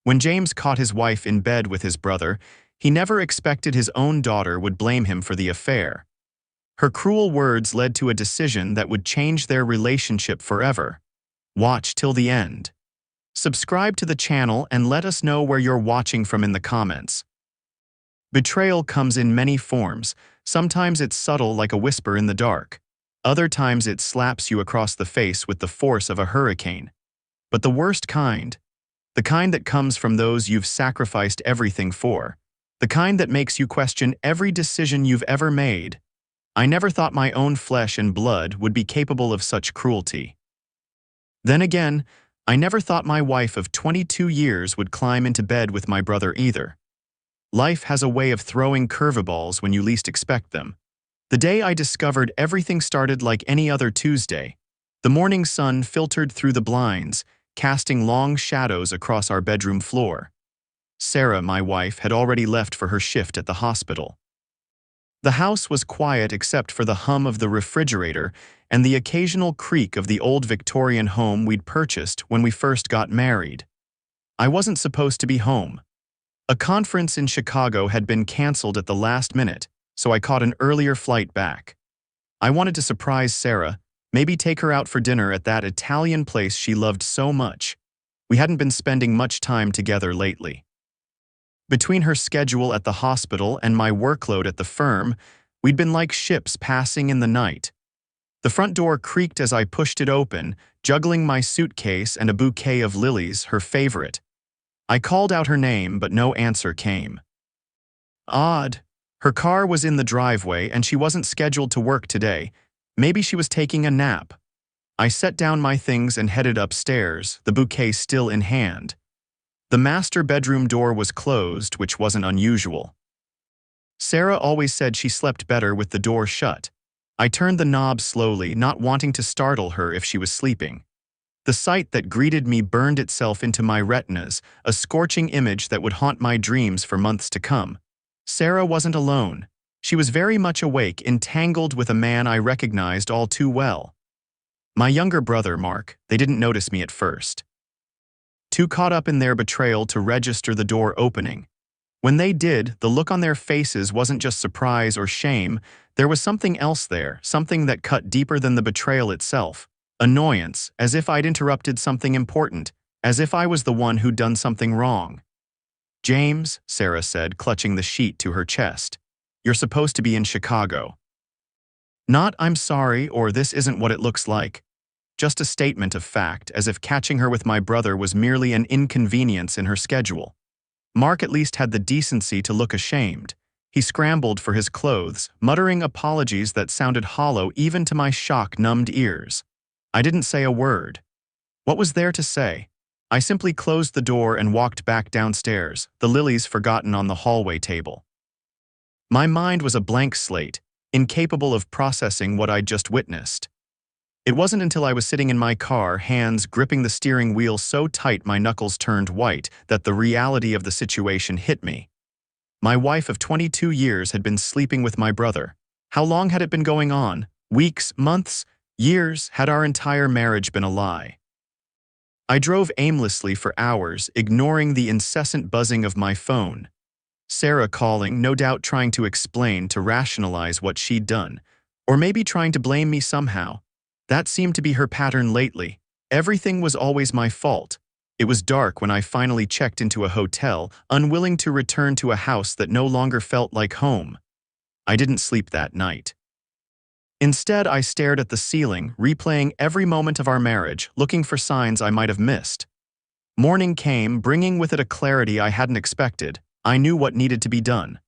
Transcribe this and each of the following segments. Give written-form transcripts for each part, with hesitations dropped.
When James caught his wife in bed with his brother, he never expected his own daughter would blame him for the affair. Her cruel words led to a decision that would change their relationship forever. Watch till the end. Subscribe to the channel and let us know where you're watching from in the comments. Betrayal comes in many forms. Sometimes it's subtle like a whisper in the dark. Other times it slaps you across the face with the force of a hurricane. But the worst kind, the kind that comes from those you've sacrificed everything for, the kind that makes you question every decision you've ever made. I never thought my own flesh and blood would be capable of such cruelty. Then again, I never thought my wife of 22 years would climb into bed with my brother either. Life has a way of throwing curveballs when you least expect them. The day I discovered everything started like any other Tuesday. The morning sun filtered through the blinds, casting long shadows across our bedroom floor. Sarah, my wife, had already left for her shift at the hospital. The house was quiet except for the hum of the refrigerator and the occasional creak of the old Victorian home we'd purchased when we first got married. I wasn't supposed to be home. A conference in Chicago had been canceled at the last minute, so I caught an earlier flight back. I wanted to surprise Sarah, maybe take her out for dinner at that Italian place she loved so much. We hadn't been spending much time together lately. Between her schedule at the hospital and my workload at the firm, we'd been like ships passing in the night. The front door creaked as I pushed it open, juggling my suitcase and a bouquet of lilies, her favorite. I called out her name, but no answer came. Odd. Her car was in the driveway and she wasn't scheduled to work today. Maybe she was taking a nap. I set down my things and headed upstairs, the bouquet still in hand. The master bedroom door was closed, which wasn't unusual. Sarah always said she slept better with the door shut. I turned the knob slowly, not wanting to startle her if she was sleeping. The sight that greeted me burned itself into my retinas, a scorching image that would haunt my dreams for months to come. Sarah wasn't alone. She was very much awake, entangled with a man I recognized all too well. My younger brother, Mark. They didn't notice me at first. Too caught up in their betrayal to register the door opening. When they did, the look on their faces wasn't just surprise or shame. There was something else there, something that cut deeper than the betrayal itself. Annoyance, as if I'd interrupted something important, as if I was the one who'd done something wrong. James, Sarah said, clutching the sheet to her chest. You're supposed to be in Chicago. Not I'm sorry or this isn't what it looks like. Just a statement of fact, as if catching her with my brother was merely an inconvenience in her schedule. Mark at least had the decency to look ashamed. He scrambled for his clothes, muttering apologies that sounded hollow even to my shock-numbed ears. I didn't say a word. What was there to say? I simply closed the door and walked back downstairs, the lilies forgotten on the hallway table. My mind was a blank slate, incapable of processing what I'd just witnessed. It wasn't until I was sitting in my car, hands gripping the steering wheel so tight my knuckles turned white, that the reality of the situation hit me. My wife of 22 years had been sleeping with my brother. How long had it been going on? Weeks, months, years? Had our entire marriage been a lie? I drove aimlessly for hours, ignoring the incessant buzzing of my phone. Sarah calling, no doubt trying to explain, to rationalize what she'd done, or maybe trying to blame me somehow. That seemed to be her pattern lately. Everything was always my fault. It was dark when I finally checked into a hotel, unwilling to return to a house that no longer felt like home. I didn't sleep that night. Instead, I stared at the ceiling, replaying every moment of our marriage, looking for signs I might have missed. Morning came, bringing with it a clarity I hadn't expected. I knew what needed to be done.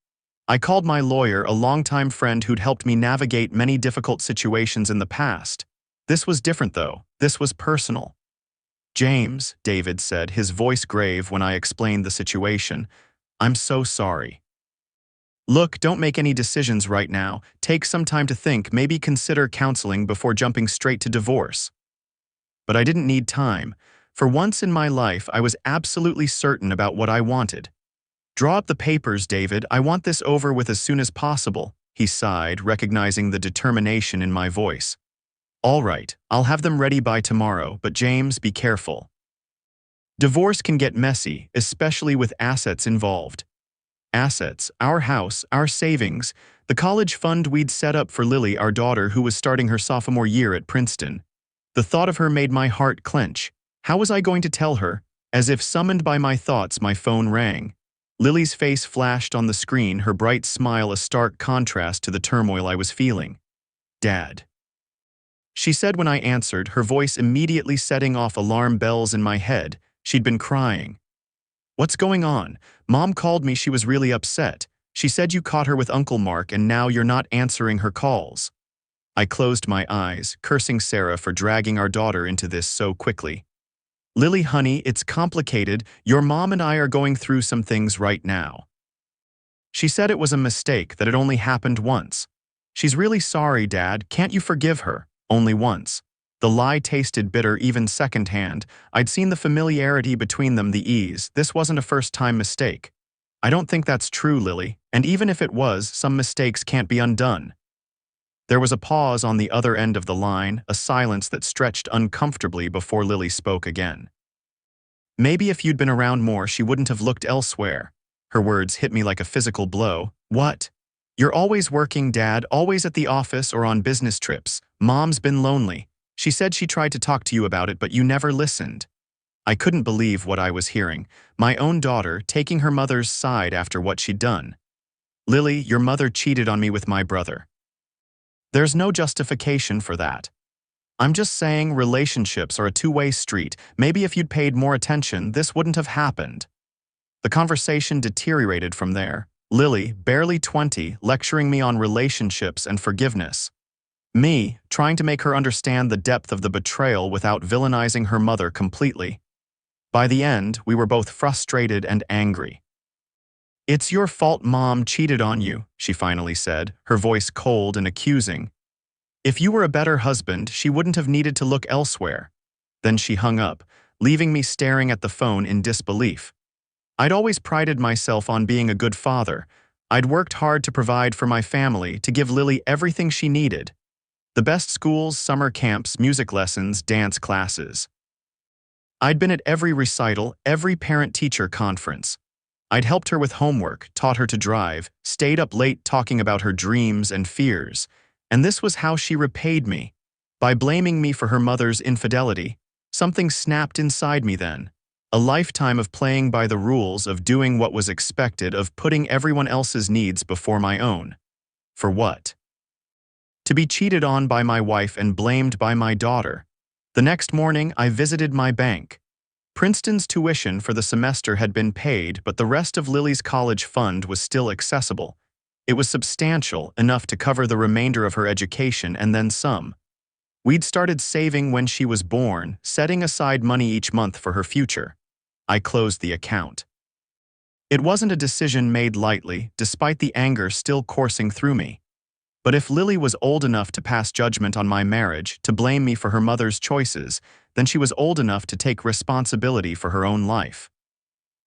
I called my lawyer, a longtime friend who'd helped me navigate many difficult situations in the past. This was different, though. This was personal. James, David said, his voice grave when I explained the situation. I'm so sorry. Look, don't make any decisions right now. Take some time to think, maybe consider counseling before jumping straight to divorce. But I didn't need time. For once in my life, I was absolutely certain about what I wanted. Draw up the papers, David. I want this over with as soon as possible, he sighed, recognizing the determination in my voice. All right, I'll have them ready by tomorrow, but James, be careful. Divorce can get messy, especially with assets involved. Assets, our house, our savings, the college fund we'd set up for Lily, our daughter who was starting her sophomore year at Princeton. The thought of her made my heart clench. How was I going to tell her? As if summoned by my thoughts, my phone rang. Lily's face flashed on the screen, her bright smile a stark contrast to the turmoil I was feeling. "Dad," she said when I answered, her voice immediately setting off alarm bells in my head. She'd been crying. "What's going on? Mom called me, she was really upset. She said you caught her with Uncle Mark and now you're not answering her calls." I closed my eyes, cursing Sarah for dragging our daughter into this so quickly. "Lily, honey, it's complicated. Your mom and I are going through some things right now." She said it was a mistake, that it only happened once. "She's really sorry, Dad. Can't you forgive her? Only once." The lie tasted bitter even secondhand. I'd seen the familiarity between them, the ease. This wasn't a first-time mistake. "I don't think that's true, Lily. And even if it was, some mistakes can't be undone." There was a pause on the other end of the line, a silence that stretched uncomfortably before Lily spoke again. "Maybe if you'd been around more, she wouldn't have looked elsewhere." Her words hit me like a physical blow. "What? You're always working, Dad, always at the office or on business trips. Mom's been lonely. She said she tried to talk to you about it, but you never listened." I couldn't believe what I was hearing. My own daughter taking her mother's side after what she'd done. "Lily, your mother cheated on me with my brother. There's no justification for that. I'm just saying relationships are a two-way street. Maybe if you'd paid more attention, this wouldn't have happened." The conversation deteriorated from there. Lily, barely 20, lecturing me on relationships and forgiveness. Me, trying to make her understand the depth of the betrayal without villainizing her mother completely. By the end, we were both frustrated and angry. "It's your fault Mom cheated on you," she finally said, her voice cold and accusing. "If you were a better husband, she wouldn't have needed to look elsewhere." Then she hung up, leaving me staring at the phone in disbelief. I'd always prided myself on being a good father. I'd worked hard to provide for my family, to give Lily everything she needed. The best schools, summer camps, music lessons, dance classes. I'd been at every recital, every parent-teacher conference. I'd helped her with homework, taught her to drive, stayed up late talking about her dreams and fears. And this was how she repaid me. By blaming me for her mother's infidelity. Something snapped inside me then. A lifetime of playing by the rules, of doing what was expected, of putting everyone else's needs before my own. For what? To be cheated on by my wife and blamed by my daughter. The next morning, I visited my bank. Princeton's tuition for the semester had been paid, but the rest of Lily's college fund was still accessible. It was substantial, enough to cover the remainder of her education and then some. We'd started saving when she was born, setting aside money each month for her future. I closed the account. It wasn't a decision made lightly, despite the anger still coursing through me. But if Lily was old enough to pass judgment on my marriage, to blame me for her mother's choices, then she was old enough to take responsibility for her own life.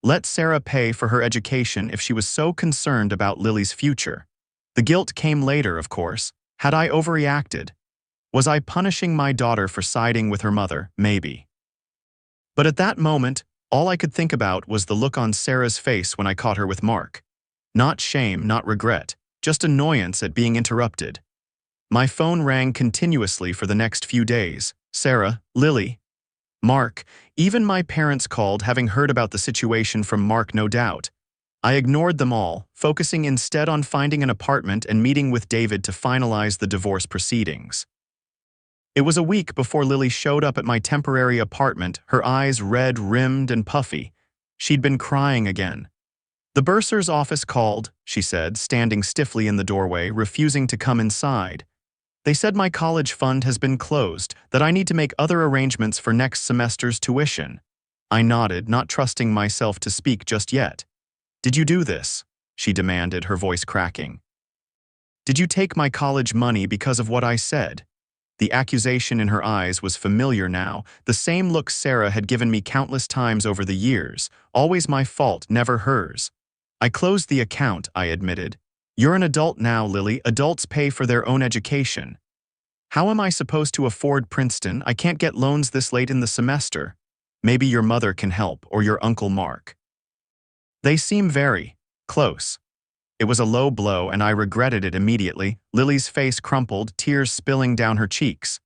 Let Sarah pay for her education if she was so concerned about Lily's future. The guilt came later, of course. Had I overreacted? Was I punishing my daughter for siding with her mother? Maybe. But at that moment, all I could think about was the look on Sarah's face when I caught her with Mark. Not shame, not regret. Just annoyance at being interrupted. My phone rang continuously for the next few days. Sarah, Lily, Mark, even my parents called, having heard about the situation from Mark, no doubt. I ignored them all, focusing instead on finding an apartment and meeting with David to finalize the divorce proceedings. It was a week before Lily showed up at my temporary apartment, her eyes red-rimmed and puffy. She'd been crying again. "The bursar's office called," she said, standing stiffly in the doorway, refusing to come inside. "They said my college fund has been closed, that I need to make other arrangements for next semester's tuition." I nodded, not trusting myself to speak just yet. "Did you do this?" she demanded, her voice cracking. "Did you take my college money because of what I said?" The accusation in her eyes was familiar now, the same look Sarah had given me countless times over the years, always my fault, never hers. "I closed the account," I admitted. "You're an adult now, Lily. Adults pay for their own education." "How am I supposed to afford Princeton? I can't get loans this late in the semester." Maybe your mother can help, or your Uncle Mark. They seem very close. It was a low blow, and I regretted it immediately. Lily's face crumpled, tears spilling down her cheeks.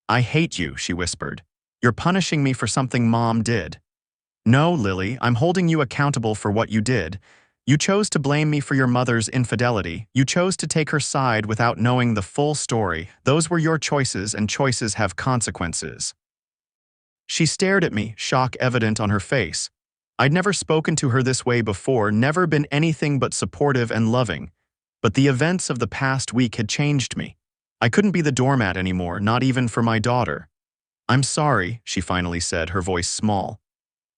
I hate you, she whispered. You're punishing me for something Mom did. No, Lily, I'm holding you accountable for what you did. You chose to blame me for your mother's infidelity. You chose to take her side without knowing the full story. Those were your choices, and choices have consequences. She stared at me, shock evident on her face. I'd never spoken to her this way before, never been anything but supportive and loving. But the events of the past week had changed me. I couldn't be the doormat anymore, not even for my daughter. I'm sorry, she finally said, her voice small.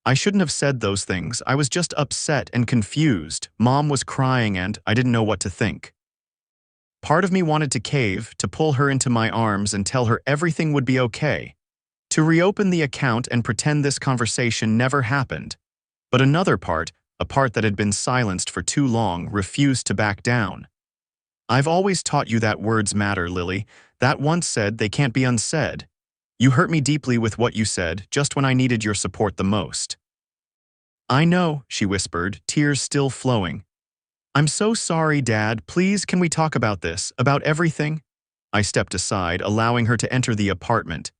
I shouldn't have said those things. I was just upset and confused. Mom was crying and I didn't know what to think. Part of me wanted to cave, to pull her into my arms and tell her everything would be okay. To reopen the account and pretend this conversation never happened. But another part, a part that had been silenced for too long, refused to back down. I've always taught you that words matter, Lily. That once said, they can't be unsaid. You hurt me deeply with what you said, just when I needed your support the most. I know, she whispered, tears still flowing. I'm so sorry, Dad. Please, can we talk about this, about everything? I stepped aside, allowing her to enter the apartment.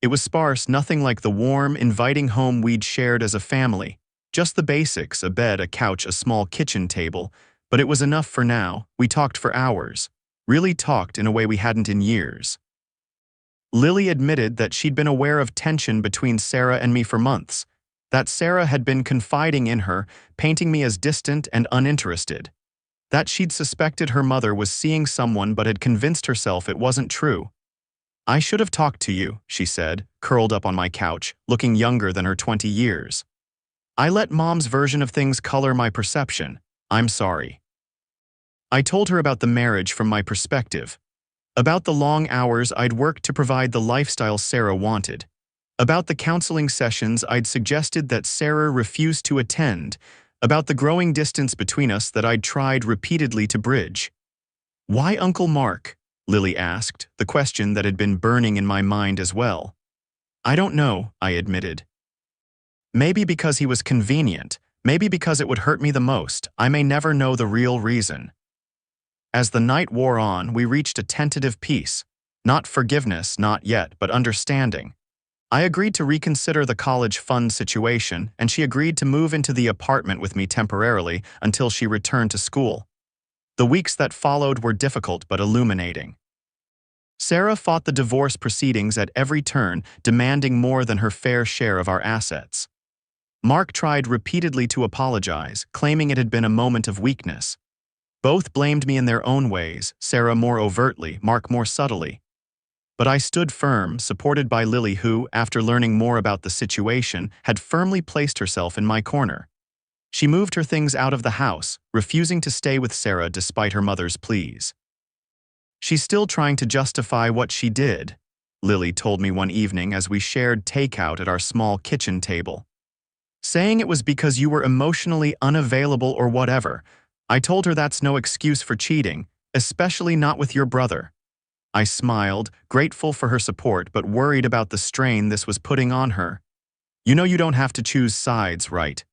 It was sparse, nothing like the warm, inviting home we'd shared as a family. Just the basics, a bed, a couch, a small kitchen table. But it was enough for now. We talked for hours. Really talked in a way we hadn't in years. Lily admitted that she'd been aware of tension between Sarah and me for months. That Sarah had been confiding in her, painting me as distant and uninterested. That she'd suspected her mother was seeing someone but had convinced herself it wasn't true. I should have talked to you, she said, curled up on my couch, looking younger than her 20 years. I let Mom's version of things color my perception. I'm sorry. I told her about the marriage from my perspective. About the long hours I'd worked to provide the lifestyle Sarah wanted. About the counseling sessions I'd suggested that Sarah refused to attend. About the growing distance between us that I'd tried repeatedly to bridge. Why Uncle Mark? Lily asked, the question that had been burning in my mind as well. I don't know, I admitted. Maybe because he was convenient, maybe because it would hurt me the most. I may never know the real reason. As the night wore on, we reached a tentative peace. Not forgiveness, not yet, but understanding. I agreed to reconsider the college fund situation, and she agreed to move into the apartment with me temporarily until she returned to school. The weeks that followed were difficult but illuminating. Sarah fought the divorce proceedings at every turn, demanding more than her fair share of our assets. Mark tried repeatedly to apologize, claiming it had been a moment of weakness. Both blamed me in their own ways, Sarah more overtly, Mark more subtly. But I stood firm, supported by Lily who, after learning more about the situation, had firmly placed herself in my corner. She moved her things out of the house, refusing to stay with Sarah despite her mother's pleas. She's still trying to justify what she did, Lily told me one evening as we shared takeout at our small kitchen table. Saying it was because you were emotionally unavailable or whatever. I told her that's no excuse for cheating, especially not with your brother. I smiled, grateful for her support but worried about the strain this was putting on her. You know you don't have to choose sides, right?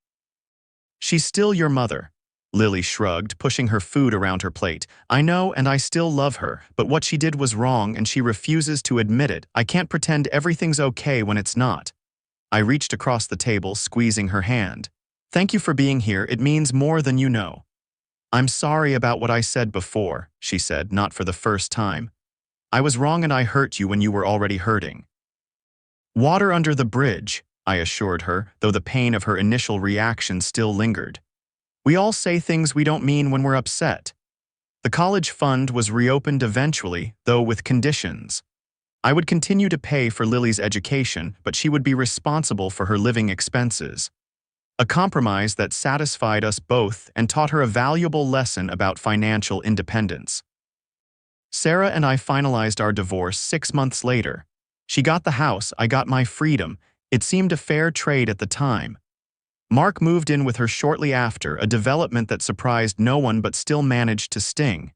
She's still your mother. Lily shrugged, pushing her food around her plate. I know, and I still love her, but what she did was wrong and she refuses to admit it. I can't pretend everything's okay when it's not. I reached across the table, squeezing her hand. Thank you for being here, it means more than you know. I'm sorry about what I said before, she said, not for the first time. I was wrong and I hurt you when you were already hurting. Water under the bridge, I assured her, though the pain of her initial reaction still lingered. We all say things we don't mean when we're upset. The college fund was reopened eventually, though with conditions. I would continue to pay for Lily's education, but she would be responsible for her living expenses. A compromise that satisfied us both and taught her a valuable lesson about financial independence. Sarah and I finalized our divorce 6 months later. She got the house, I got my freedom. It seemed a fair trade at the time. Mark moved in with her shortly after, a development that surprised no one but still managed to sting.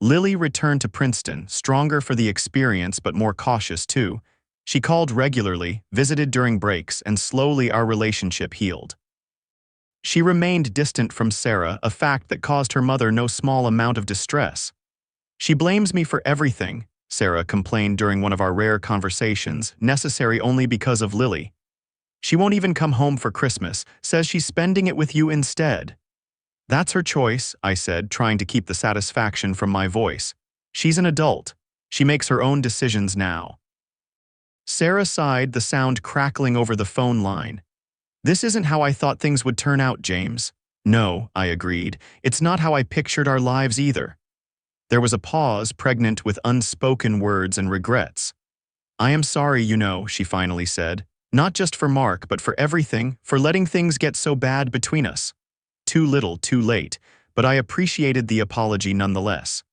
Lily returned to Princeton, stronger for the experience but more cautious too. She called regularly, visited during breaks, and slowly our relationship healed. She remained distant from Sarah, a fact that caused her mother no small amount of distress. She blames me for everything, Sarah complained during one of our rare conversations, necessary only because of Lily. She won't even come home for Christmas, says she's spending it with you instead. That's her choice, I said, trying to keep the satisfaction from my voice. She's an adult. She makes her own decisions now. Sarah sighed, the sound crackling over the phone line. This isn't how I thought things would turn out, James. No, I agreed. It's not how I pictured our lives either. There was a pause, pregnant with unspoken words and regrets. I am sorry, she finally said. Not just for Mark, but for everything, for letting things get so bad between us. Too little, too late, but I appreciated the apology nonetheless.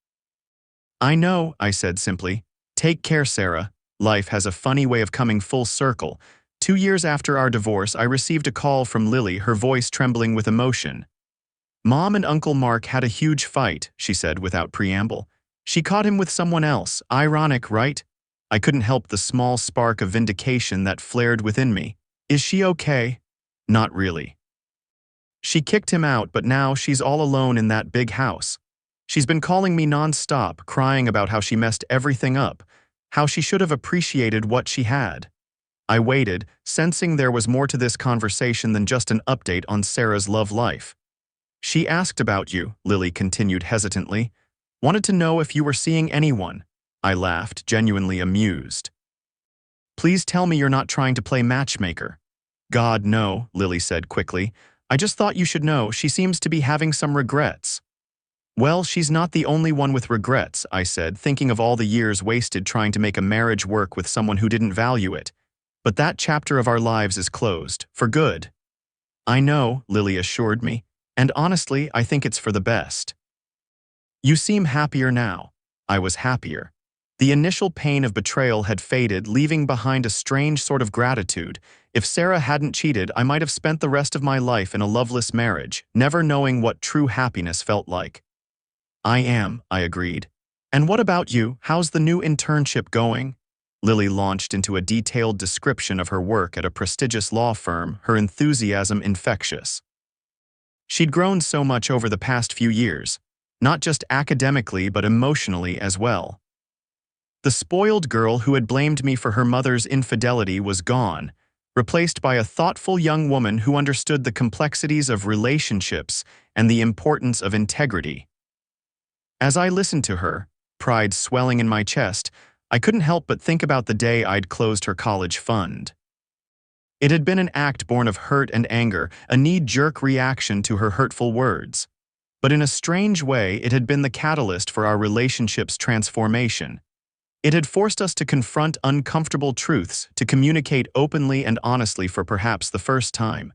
I know, I said simply. Take care, Sarah. Life has a funny way of coming full circle. 2 years after our divorce, I received a call from Lily, her voice trembling with emotion. Mom and Uncle Mark had a huge fight, she said without preamble. She caught him with someone else. Ironic, right? I couldn't help the small spark of vindication that flared within me. Is she okay? Not really. She kicked him out, but now she's all alone in that big house. She's been calling me nonstop, crying about how she messed everything up, how she should have appreciated what she had. I waited, sensing there was more to this conversation than just an update on Sarah's love life. She asked about you, Lily continued hesitantly. Wanted to know if you were seeing anyone. I laughed, genuinely amused. Please tell me you're not trying to play matchmaker. God, no, Lily said quickly. I just thought you should know she seems to be having some regrets. Well, she's not the only one with regrets, I said, thinking of all the years wasted trying to make a marriage work with someone who didn't value it. But that chapter of our lives is closed, for good. I know, Lily assured me, and honestly, I think it's for the best. You seem happier now. I was happier. The initial pain of betrayal had faded, leaving behind a strange sort of gratitude. If Sarah hadn't cheated, I might have spent the rest of my life in a loveless marriage, never knowing what true happiness felt like. I agreed. And what about you? How's the new internship going? Lily launched into a detailed description of her work at a prestigious law firm, her enthusiasm infectious. She'd grown so much over the past few years, not just academically but emotionally as well. The spoiled girl who had blamed me for her mother's infidelity was gone, replaced by a thoughtful young woman who understood the complexities of relationships and the importance of integrity. As I listened to her, pride swelling in my chest, I couldn't help but think about the day I'd closed her college fund. It had been an act born of hurt and anger, a knee-jerk reaction to her hurtful words. But in a strange way, it had been the catalyst for our relationship's transformation. It had forced us to confront uncomfortable truths, to communicate openly and honestly for perhaps the first time.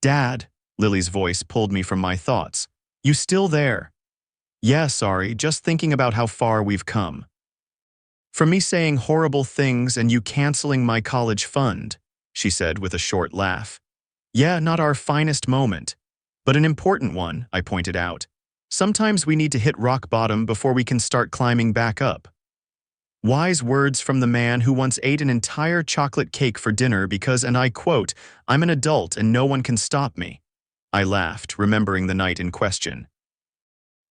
Dad, Lily's voice pulled me from my thoughts. You still there? Yeah, sorry, just thinking about how far we've come. From me saying horrible things and you canceling my college fund, she said with a short laugh. Yeah, not our finest moment, but an important one, I pointed out. Sometimes we need to hit rock bottom before we can start climbing back up. Wise words from the man who once ate an entire chocolate cake for dinner because, and I quote, I'm an adult and no one can stop me. I laughed, remembering the night in question.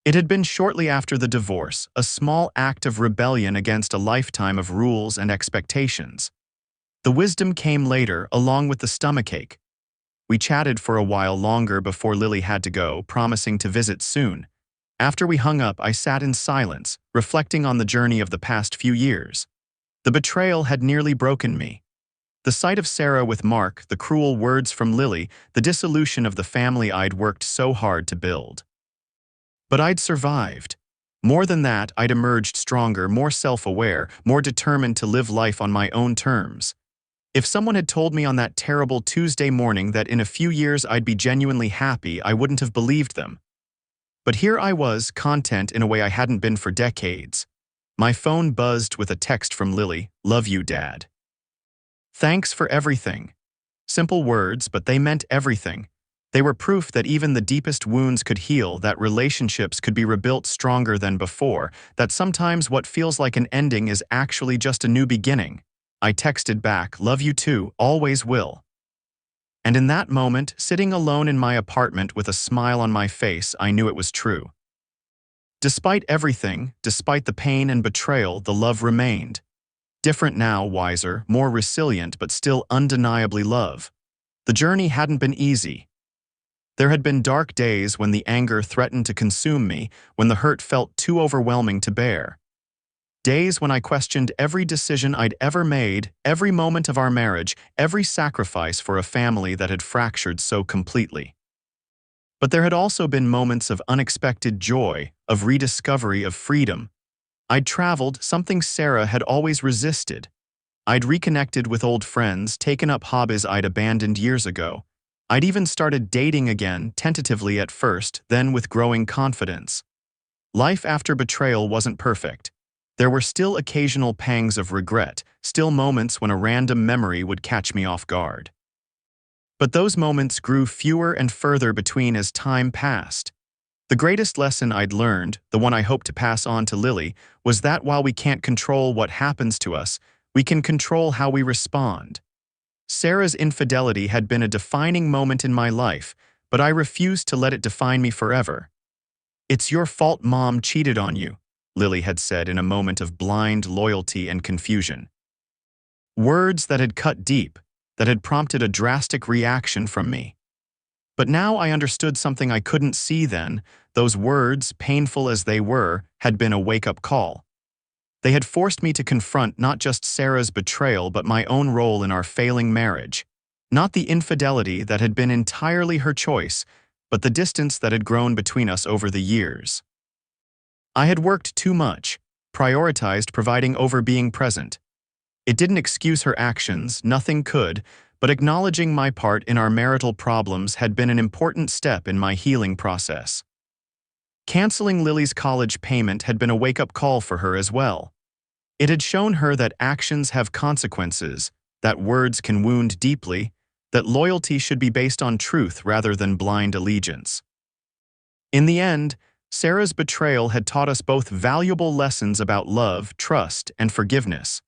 It had been shortly after the divorce, a small act of rebellion against a lifetime of rules and expectations. The wisdom came later, along with the stomachache. We chatted for a while longer before Lily had to go, promising to visit soon. After we hung up, I sat in silence, reflecting on the journey of the past few years. The betrayal had nearly broken me. The sight of Sarah with Mark, the cruel words from Lily, the dissolution of the family I'd worked so hard to build. But I'd survived. More than that, I'd emerged stronger, more self-aware, more determined to live life on my own terms. If someone had told me on that terrible Tuesday morning that in a few years I'd be genuinely happy, I wouldn't have believed them. But here I was, content in a way I hadn't been for decades. My phone buzzed with a text from Lily, "Love you, Dad." Thanks for everything. Simple words, but they meant everything. They were proof that even the deepest wounds could heal, that relationships could be rebuilt stronger than before, that sometimes what feels like an ending is actually just a new beginning. I texted back, "Love you too, always will." And in that moment, sitting alone in my apartment with a smile on my face, I knew it was true. Despite everything, despite the pain and betrayal, the love remained. Different now, wiser, more resilient, but still undeniably love. The journey hadn't been easy. There had been dark days when the anger threatened to consume me, when the hurt felt too overwhelming to bear. Days when I questioned every decision I'd ever made, every moment of our marriage, every sacrifice for a family that had fractured so completely. But there had also been moments of unexpected joy, of rediscovery, of freedom. I'd traveled, something Sarah had always resisted. I'd reconnected with old friends, taken up hobbies I'd abandoned years ago. I'd even started dating again, tentatively at first, then with growing confidence. Life after betrayal wasn't perfect. There were still occasional pangs of regret, still moments when a random memory would catch me off guard. But those moments grew fewer and further between as time passed. The greatest lesson I'd learned, the one I hoped to pass on to Lily, was that while we can't control what happens to us, we can control how we respond. Sarah's infidelity had been a defining moment in my life, but I refused to let it define me forever. "It's your fault Mom cheated on you," Lily had said in a moment of blind loyalty and confusion. Words that had cut deep, that had prompted a drastic reaction from me. But now I understood something I couldn't see then. Those words, painful as they were, had been a wake-up call. They had forced me to confront not just Sarah's betrayal but my own role in our failing marriage. Not the infidelity that had been entirely her choice, but the distance that had grown between us over the years. I had worked too much, prioritized providing over being present. It didn't excuse her actions, nothing could, but acknowledging my part in our marital problems had been an important step in my healing process. Canceling Lily's college payment had been a wake-up call for her as well. It had shown her that actions have consequences, that words can wound deeply, that loyalty should be based on truth rather than blind allegiance. In the end, Sarah's betrayal had taught us both valuable lessons about love, trust, and forgiveness.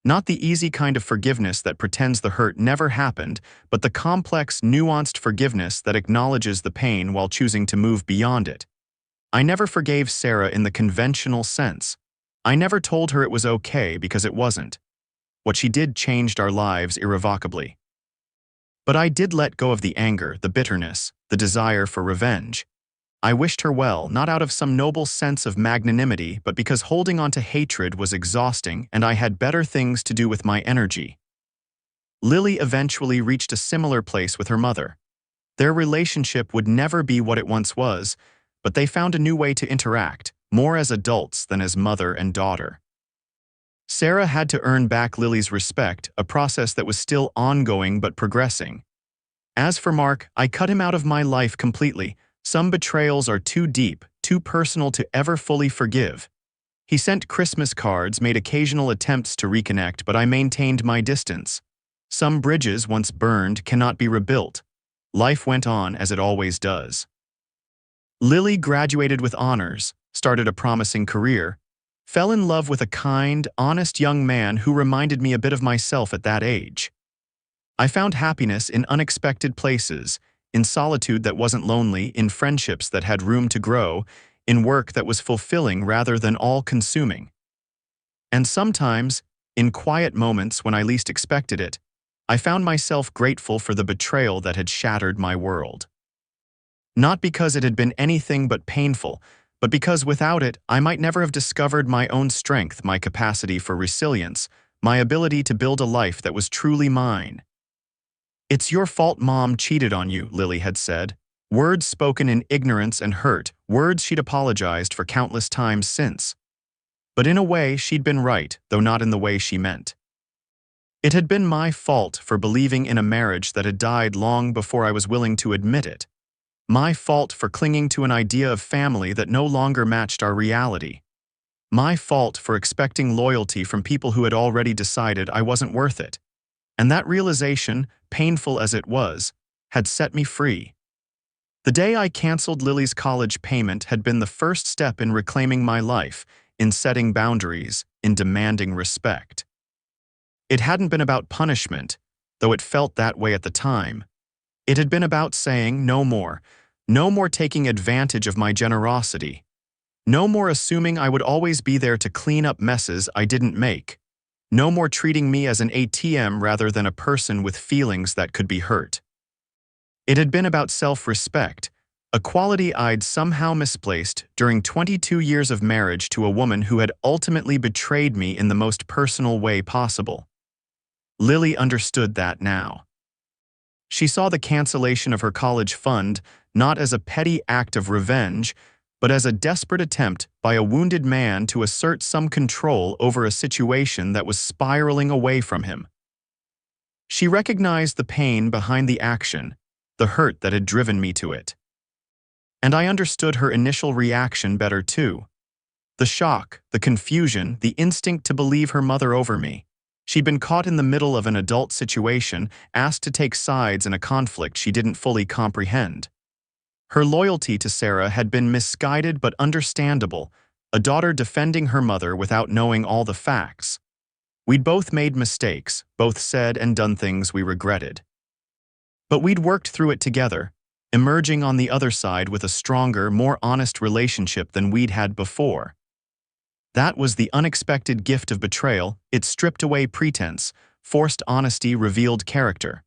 Not the easy kind of forgiveness that pretends the hurt never happened, but the complex, nuanced forgiveness that acknowledges the pain while choosing to move beyond it. I never forgave Sarah in the conventional sense. I never told her it was okay because it wasn't. What she did changed our lives irrevocably. But I did let go of the anger, the bitterness, the desire for revenge. I wished her well, not out of some noble sense of magnanimity, but because holding on to hatred was exhausting and I had better things to do with my energy. Lily eventually reached a similar place with her mother. Their relationship would never be what it once was, but they found a new way to interact, more as adults than as mother and daughter. Sarah had to earn back Lily's respect, a process that was still ongoing but progressing. As for Mark, I cut him out of my life completely. Some betrayals are too deep, too personal to ever fully forgive. He sent Christmas cards, made occasional attempts to reconnect, but I maintained my distance. Some bridges, once burned, cannot be rebuilt. Life went on as it always does. Lily graduated with honors, started a promising career, fell in love with a kind, honest young man who reminded me a bit of myself at that age. I found happiness in unexpected places, in solitude that wasn't lonely, in friendships that had room to grow, in work that was fulfilling rather than all-consuming. And sometimes, in quiet moments when I least expected it, I found myself grateful for the betrayal that had shattered my world. Not because it had been anything but painful, but because without it, I might never have discovered my own strength, my capacity for resilience, my ability to build a life that was truly mine. "It's your fault Mom cheated on you," Lily had said. Words spoken in ignorance and hurt, words she'd apologized for countless times since. But in a way, she'd been right, though not in the way she meant. It had been my fault for believing in a marriage that had died long before I was willing to admit it. My fault for clinging to an idea of family that no longer matched our reality. My fault for expecting loyalty from people who had already decided I wasn't worth it. And that realization, painful as it was, had set me free. The day I canceled Lily's college payment had been the first step in reclaiming my life, in setting boundaries, in demanding respect. It hadn't been about punishment, though it felt that way at the time. It had been about saying no more. No more taking advantage of my generosity. No more assuming I would always be there to clean up messes I didn't make. No more treating me as an ATM rather than a person with feelings that could be hurt. It had been about self-respect, a quality I'd somehow misplaced during 22 years of marriage to a woman who had ultimately betrayed me in the most personal way possible. Lily understood that now. She saw the cancellation of her college fund not as a petty act of revenge, but as a desperate attempt by a wounded man to assert some control over a situation that was spiraling away from him. She recognized the pain behind the action, the hurt that had driven me to it. And I understood her initial reaction better too. The shock, the confusion, the instinct to believe her mother over me. She'd been caught in the middle of an adult situation, asked to take sides in a conflict she didn't fully comprehend. Her loyalty to Sarah had been misguided but understandable, a daughter defending her mother without knowing all the facts. We'd both made mistakes, both said and done things we regretted. But we'd worked through it together, emerging on the other side with a stronger, more honest relationship than we'd had before. That was the unexpected gift of betrayal. It stripped away pretense, forced honesty, revealed character.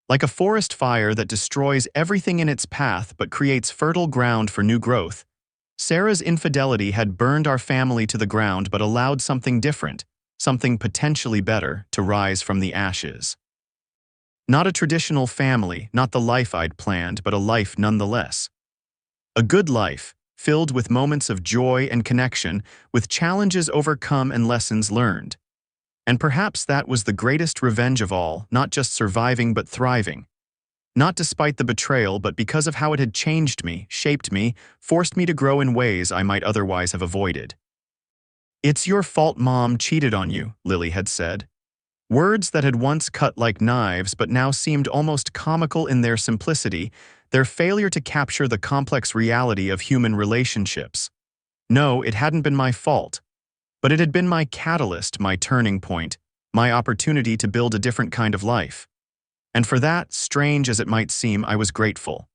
Like a forest fire that destroys everything in its path but creates fertile ground for new growth, Sarah's infidelity had burned our family to the ground but allowed something different, something potentially better, to rise from the ashes. Not a traditional family, not the life I'd planned, but a life nonetheless. A good life, filled with moments of joy and connection, with challenges overcome and lessons learned. And perhaps that was the greatest revenge of all, not just surviving but thriving. Not despite the betrayal, but because of how it had changed me, shaped me, forced me to grow in ways I might otherwise have avoided. "It's your fault Mom cheated on you," Lily had said. Words that had once cut like knives but now seemed almost comical in their simplicity, their failure to capture the complex reality of human relationships. No, it hadn't been my fault. But it had been my catalyst, my turning point, my opportunity to build a different kind of life. And for that, strange as it might seem, I was grateful.